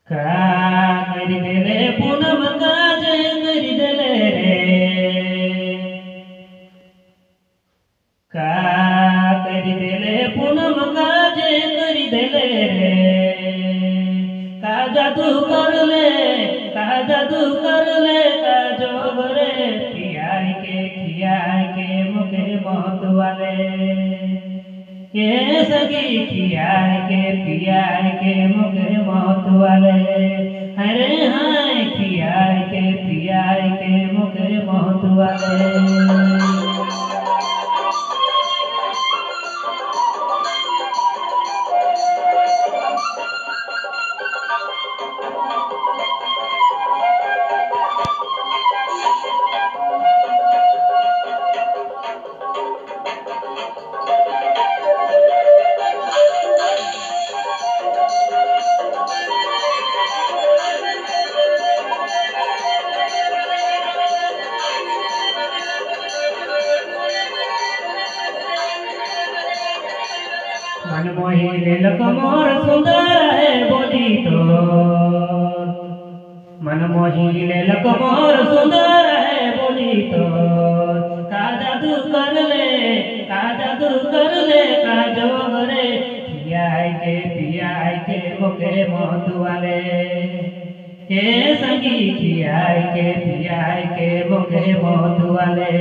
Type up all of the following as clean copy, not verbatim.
करी देले पूनम काज करी देले रे करी देले पूनम काज करी देले रे का जादू कर ले का जादू कर ले का जोग रे पियाई के मुखे मौत वाले के सगी पियाई के मुखे मौत वाले अरे हाय पियाई के मुखे मौत वाले मन मोही लेलक मोर सुंदर है बोली तो मन मोही लेलक मोर सुंदर है बोली तो का जादू कर ले का जादू कर ले का जोग रे पियाई के मुखे मौत वाले के संगी पियाई के मुखे मौत वाले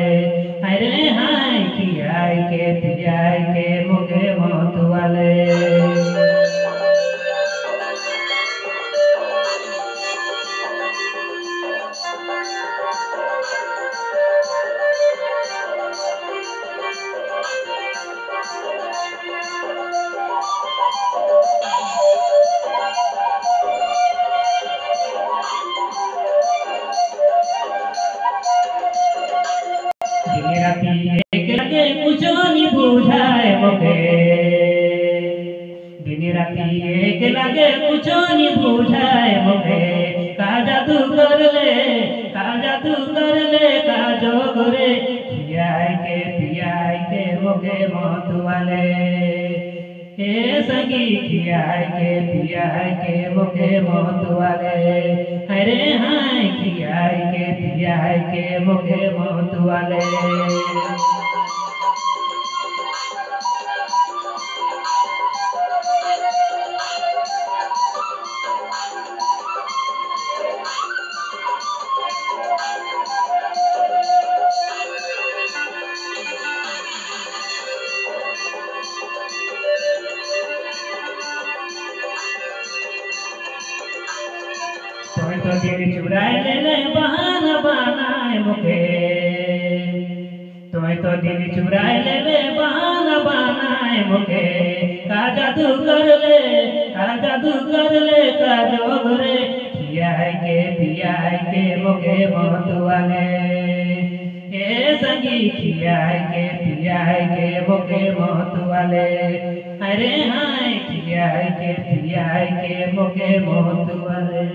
अरे हाय पियाई के मुखे मौत वाले एक लगे कुछ नहीं बुझाए मुखे दिन राती एक लगे कुछ नहीं बुझाए मुखे का जादू कर ले का जोग रे पियाई के मुखे मौत वाले ए संगी पियाई के मुखे मौत वाले अरे हाय पियाई के मुखे मौत वाले तुम्हें तो दिल चुराए ले बहाना बनाए मुखे तुम्हें तो दिल चुराए ले बहाना बनाए मुखे का जादू कर ले का जोग रे पियाई के मुखे मौत वाले ए संगी पियाई के मुखे मौत वाले अरे हाय पियाई के मुखे मौत वाले।